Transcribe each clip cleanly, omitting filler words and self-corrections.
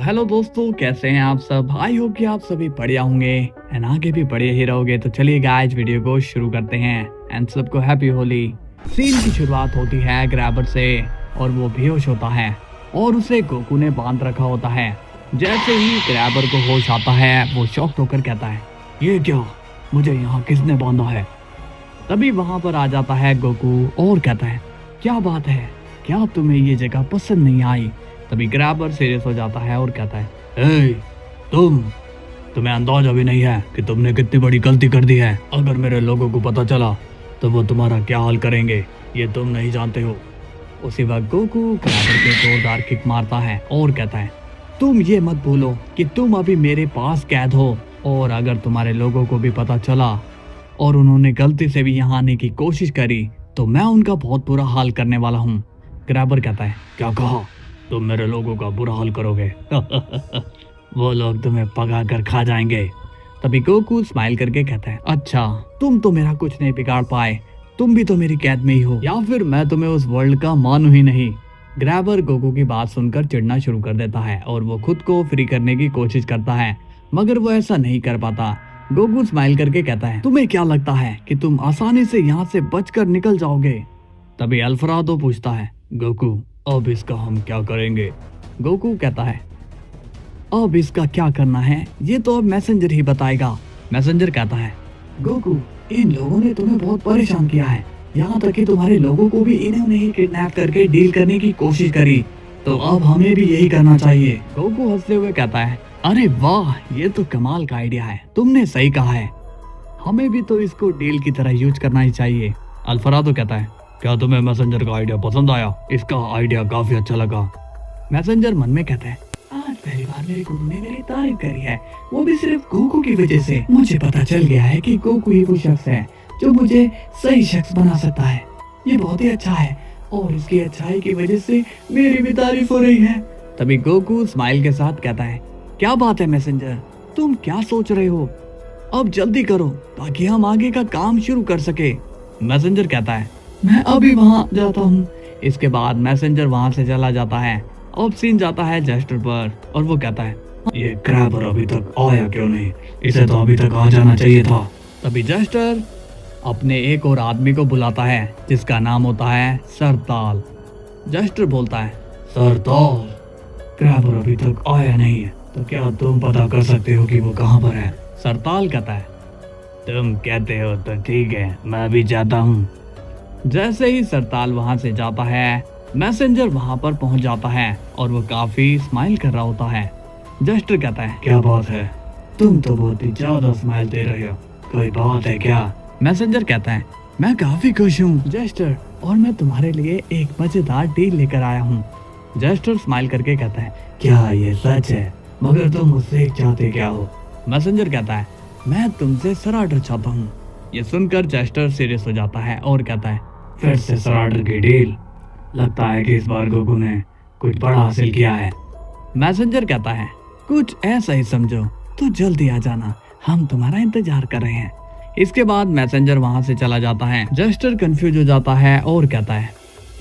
Hello दोस्तों, कैसे हैं आप सब। आई होप कि आप सभी बढ़िया होंगे एंड आगे भी बढ़िया ही रहोगे। तो चलिए गाइस, वीडियो को शुरू करते हैं एंड सबको हैप्पी होली। सीन की शुरुआत होती है ग्रैबर से और वो बेहोश होता है और उसे गोकू ने बांध रखा होता है। जैसे ही ग्रैबर को होश आता है वो शॉक्ड होकर कहता है, ये क्या, मुझे यहाँ किसने बांधा है। तभी वहां पर आ जाता है गोकू और कहता है, क्या बात है, क्या तुम्हें ये जगह पसंद नहीं आई। तभी ग्रैबर सीरियस हो जाता है और कहता है, ए, तुम्हें अंदाजा भी नहीं है कि तुमने कितनी बड़ी गलती कर दी है। अगर मेरे लोगों को पता चला तो वो तुम्हारा क्या हाल करेंगे, ये तुम नहीं जानते हो। उसी वक्त गोकू ग्रैबर के जोरदार किक मारता है और कहता है, तुम ये मत भूलो कि तुम अभी मेरे पास कैद हो और अगर तुम्हारे लोगों को भी पता चला और उन्होंने गलती से भी यहाँ आने की कोशिश करी तो मैं उनका बहुत बुरा हाल करने वाला हूँ। ग्रैबर कहता है, क्या कहा, तुम मेरे लोगों का बुरा हाल करोगे? वो लोग तुम्हें पका कर खा जाएंगे। तभी गोकू स्माइल करके कहता है, अच्छा, तुम तो मेरा कुछ नहीं बिगाड़ पाए, तुम भी तो मेरी कैद में ही हो, या फिर मैं तुम्हें उस वर्ल्ड का मानू ही नहीं। ग्रैबर गोकू की बात सुनकर चिढ़ना शुरू कर देता है और वो खुद को फ्री करने की कोशिश करता है, मगर वो ऐसा नहीं कर पाता। गोकू स्माइल करके कहता है, तुम्हें क्या लगता है कि तुम आसानी से यहाँ से बचकर निकल जाओगे? तभी अल्फ्राडो पूछता है, गोकू, अब इसका हम क्या करेंगे? गोकू कहता है, अब इसका क्या करना है ये तो अब मैसेंजर ही बताएगा। मैसेंजर कहता है, गोकू, इन लोगों ने तुम्हें बहुत परेशान किया है, यहाँ तक कि तुम्हारे लोगों को भी इन्होंने ही किडनैप करके डील करने की कोशिश करी, तो अब हमें भी यही करना चाहिए। गोकू हंसते हुए कहता है, अरे वाह, ये तो कमाल का आइडिया है, तुमने सही कहा है, हमें भी तो इसको डील की तरह यूज करना ही चाहिए। अल्फ्राडो कहता है, क्या तुम्हें मैसेंजर का आइडिया पसंद आया? इसका आइडिया काफी अच्छा लगा। मैसेंजर मन में कहता है, आज पहली बार मेरे गुरु ने मेरी तारीफ करी है, वो भी सिर्फ गोकू की वजह से। मुझे पता चल गया है कि गोकू ही वो शख्स है जो मुझे सही शख्स बना सकता है। ये बहुत ही अच्छा है और इसकी अच्छाई की वजह से मेरी भी तारीफ हो रही है। तभी गोकू स्माइल के साथ कहता है, क्या बात है मैसेंजर, तुम क्या सोच रहे हो? अब जल्दी करो ताकि हम आगे का काम शुरू कर सके। मैसेंजर कहता है, मैं अभी वहां जाता हूँ। इसके बाद मैसेंजर वहां से चला जाता है। अब सीन जाता है जस्टर पर और वो कहता है, ये ग्रैबर अभी तक आया क्यों नहीं? इसे तो अभी तक आ जाना चाहिए था। तभी जस्टर अपने एक और आदमी को बुलाता है जिसका नाम होता है सरताल। जस्टर बोलता है, सरताल, ग्रैबर अभी तक आया नहीं है, तो क्या तुम पता कर सकते हो कि वो कहाँ पर है? सरताल कहता है, तुम कहते हो तो ठीक है, मैं भी जाता हूँ। जैसे ही सरताल वहां से जाता है, मैसेंजर वहां पर पहुंच जाता है और वो काफी स्माइल कर रहा होता है। जस्टर कहता है, क्या बात है, तुम तो बहुत ही ज्यादा स्माइल दे रहे हो, कोई बात है क्या? मैसेंजर कहता है, मैं काफी खुश हूँ जस्टर, और मैं तुम्हारे लिए एक मजेदार डील लेकर आया हूँ। जस्टर स्माइल करके कहता है, क्या ये सच है? मगर तुम मुझसे चाहते क्या हो? मैसेंजर कहता है, मैं तुमसे सराडर चाहता हूँ। ये सुनकर जस्टर सीरियस हो जाता है और कहता है, फिर से सराडर की डील? लगता है कि इस बार गोकू ने कुछ बड़ा हासिल किया है। मैसेंजर कहता है, कुछ ऐसा ही समझो, तो जल्दी आ जाना, हम तुम्हारा इंतजार कर रहे हैं। इसके बाद मैसेंजर वहां से चला जाता है। जस्टर कंफ्यूज हो जाता है और कहता है,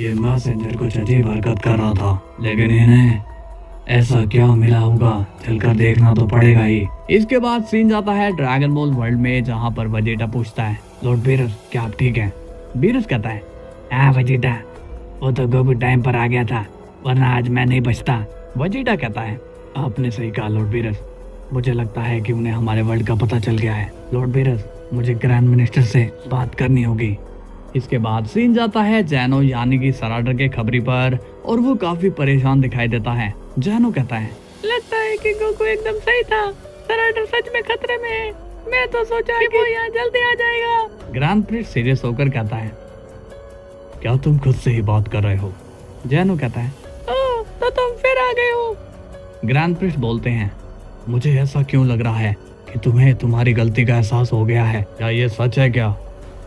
ये मैसेंजर कुछ अजीब हरकत कर रहा था, लेकिन इन्हें ऐसा क्या मिला होगा, चलकर देखना तो पड़ेगा ही। इसके बाद सीन जाता है ड्रैगन बॉल वर्ल्ड में, जहाँ पर वेजिटा पूछता है, लॉर्ड बीरस, क्या आप ठीक हैं? बीरस कहता है, हाँ वेजिटा, वो तो गोकू टाइम पर आ गया था, वरना आज मैं नहीं बचता। वेजिटा कहता है, आपने सही कहा लॉर्ड बीरस, मुझे लगता है कि उन्हें हमारे वर्ल्ड का पता चल गया है। लॉर्ड बीरस, मुझे ग्रैंड मिनिस्टर से बात करनी होगी। इसके बाद सीन जाता है जैनो यानी कि सराडर के खबरी पर और वो काफी परेशान दिखाई देता है। जैनो कहता है, लगता है कि गोकू एकदम सही था, सराडर सच में खतरे में है, मैं तो सोचा कि वो यहाँ जल्दी आ जाएगा। ग्रैंड प्रिंस सीरियस होकर कहता है, क्या तुम खुद से ही बात कर रहे हो? जैनो कहता है, तो तुम फिर आ गए हो। ग्रैंड प्रिंस बोलते हैं, मुझे ऐसा क्यों लग रहा है कि तुम्हें तुम्हारी गलती का एहसास हो गया है, क्या ये सच है क्या?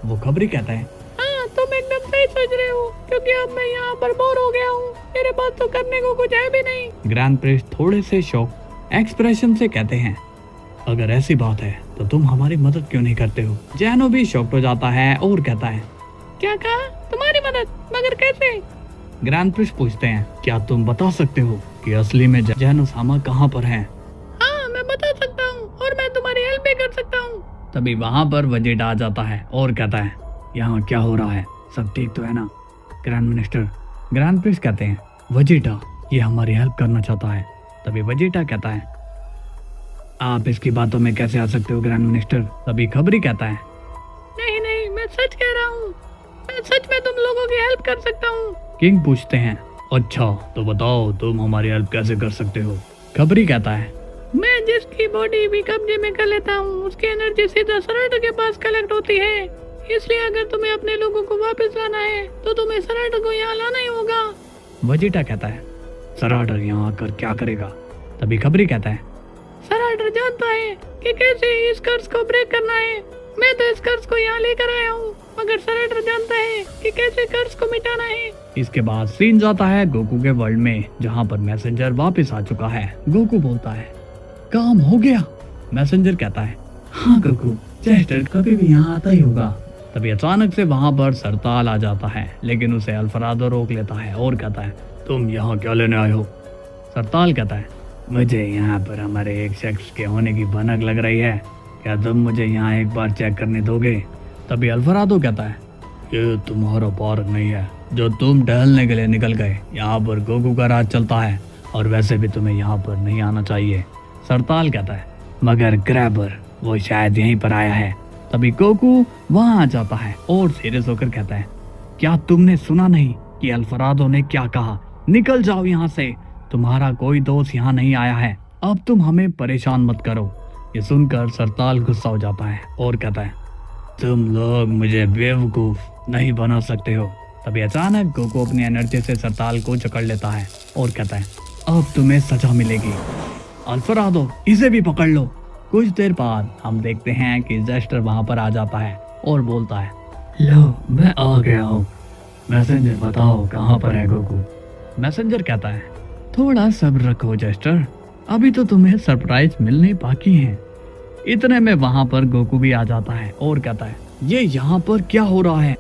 वो खबरी कहता है, हाँ, तुम एकदम सही सोच रहे हो, क्योंकि अब मैं यहाँ पर बोर हो गया हूँ, मेरे पास तो करने को कुछ है भी नहीं। ग्रैंड प्रिंस थोड़े से शॉक एक्सप्रेशन से कहते हैं, अगर ऐसी बात है तो तुम हमारी मदद क्यों नहीं करते हो? जैनो भी शॉक्ड हो जाता है और कहता है, क्या कहा, तुम्हारी मदद, मगर कैसे? ग्रैंड प्रिंस पूछते हैं, क्या तुम बता सकते हो कि असली में जैनोसामा कहाँ पर है। हाँ, मैं बता सकता हूँ और मैं तुम्हारी हेल्प भी कर सकता हूँ। तभी वहाँ पर वेजिटा आ जाता है और कहता है यहाँ क्या हो रहा है, सब ठीक तो है ना। ग्रैंड मिनिस्टर ग्रैंड प्रिंस कहते हैं वेजिटा ये हमारी हेल्प करना चाहता है। तभी वेजिटा कहता है आप इसकी बातों में कैसे आ सकते हो ग्रैंड मिनिस्टर। तभी खबरी कहता है नहीं नहीं, मैं सच कह रहा हूँ, मैं सच में तुम लोगों की हेल्प कर सकता हूँ। किंग पूछते हैं अच्छा तो बताओ तुम हमारी हेल्प कैसे कर सकते हो। खबरी कहता है मैं जिसकी बॉडी भी कब्जे में कर लेता हूँ उसकी एनर्जी सीधा सराटर के पास कलेक्ट होती है, इसलिए अगर तुम्हें अपने लोगों को वापस लाना है तो तुम्हें सराटर को यहाँ लाना ही होगा। वेजिटा कहता है सराटर यहाँ आकर क्या करेगा। तभी खबरी कहता है सराटर जानता है कि कैसे इस कर्ज को ब्रेक करना है, मैं तो इस कर्ज को यहाँ लेकर आया हूँ, मगर सराटर जानता है कि कैसे कर्ज को मिटाना है। इसके बाद सीन जाता है गोकू के वर्ल्ड में जहाँ पर मैसेंजर वापस आ चुका है। गोकू बोलता है काम हो गया। मैसेंजर कहता है हाँ गोकू चेस्टर कभी भी यहाँ आता ही होगा। तभी अचानक से वहाँ पर सरताल आ जाता है लेकिन उसे अल्फरादो रोक लेता है और कहता है तुम यहाँ क्या लेने आए हो। सरताल कहता है मुझे यहाँ पर हमारे एक शख्स के होने की भनक लग रही है, क्या तुम मुझे यहाँ एक बार चेक करने दोगे। तभी अल्फरादो कहता है ये तुम्हारा पार्क नहीं है जो तुम टहलने के लिए निकल गए, यहाँ पर गोकू का राज चलता है और वैसे भी तुम्हें यहाँ पर नहीं आना चाहिए। सरताल कहता है मगर ग्रैबर वो शायद यहीं पर आया है। तभी गोकू वहाँ आ जाता है और सीरियस होकर कहता है क्या तुमने सुना नहीं कि अल्फरादो ने क्या कहा, निकल जाओ यहाँ से, तुम्हारा कोई दोस्त यहाँ नहीं आया है, अब तुम हमें परेशान मत करो। ये सुनकर सरताल गुस्सा हो जाता है और कहता है तुम लोग मुझे बेवकूफ नहीं बना सकते हो। तभी अचानक गोकू अपनी एनर्जी से सरताल को जकड़ लेता है और कहता है अब तुम्हें सजा मिलेगी, अल्फरादो इसे भी पकड़ लो। कुछ देर बाद हम देखते हैं कि जेस्टर वहां पर आ जाता है और बोलता है लो मैं आ गया हूँ, मैसेंजर बताओ कहाँ पर है गोकू। मैसेंजर कहता है थोड़ा सब्र रखो जेस्टर, अभी तो तुम्हें सरप्राइज मिलने बाकी है। इतने में वहां पर गोकू भी आ जाता है और कहता है ये यहाँ पर क्या हो रहा है।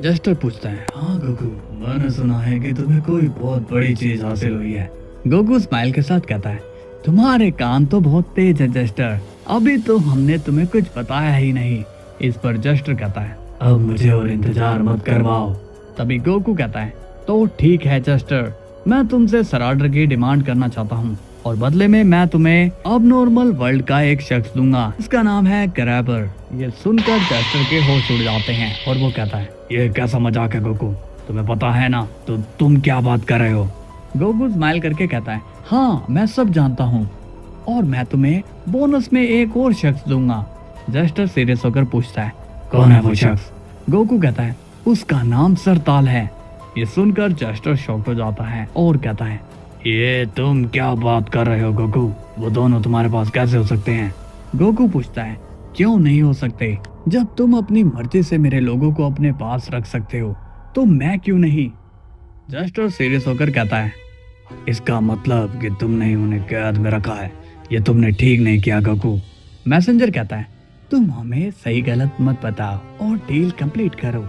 जेस्टर पूछता है हाँ गोकू मैंने सुना है कि तुम्हें कोई बहुत बड़ी चीज हासिल हुई है। गोकू स्माइल के साथ कहता है तुम्हारे कान तो बहुत तेज है जेस्टर, अभी तो हमने तुम्हें कुछ बताया ही नहीं। इस पर जेस्टर कहता है अब मुझे और इंतजार मत करवाओ। तभी गोकू कहता है तो ठीक है जेस्टर, मैं तुमसे सराटर की डिमांड करना चाहता हूँ और बदले में मैं तुम्हें अब नॉर्मल वर्ल्ड का एक शख्स दूंगा, इसका नाम है ग्रैबर। ये सुनकर जेस्टर के होश उड़ जाते हैं और वो कहता है ये कैसा मजाक है गोकू, तुम्हें पता है ना तो तुम क्या बात कर रहे हो। गोकू स्माइल करके कहता है हाँ मैं सब जानता हूँ और मैं तुम्हें बोनस में एक और शख्स दूंगा। जेस्टर सीरियस होकर पूछता है कौन है वो शख्स। गोकू कहता है उसका नाम सरताल है। ये सुनकर जेस्टर शॉक्ड हो जाता है और कहता है ये तुम क्या बात कर रहे हो गोकू, वो दोनों तुम्हारे पास कैसे हो सकते हैं। गोकू पूछता है क्यों नहीं हो सकते, जब तुम अपनी मर्जी से मेरे लोगों को अपने पास रख सकते हो तो मैं क्यों नहीं। जेस्टर सीरियस होकर कहता है इसका मतलब कि तुमने उन्हें कैद में रखा है, ये तुमने ठीक नहीं किया गोकू। मैसेंजर कहता है तुम हमें सही गलत मत बताओ और डील कंप्लीट करो।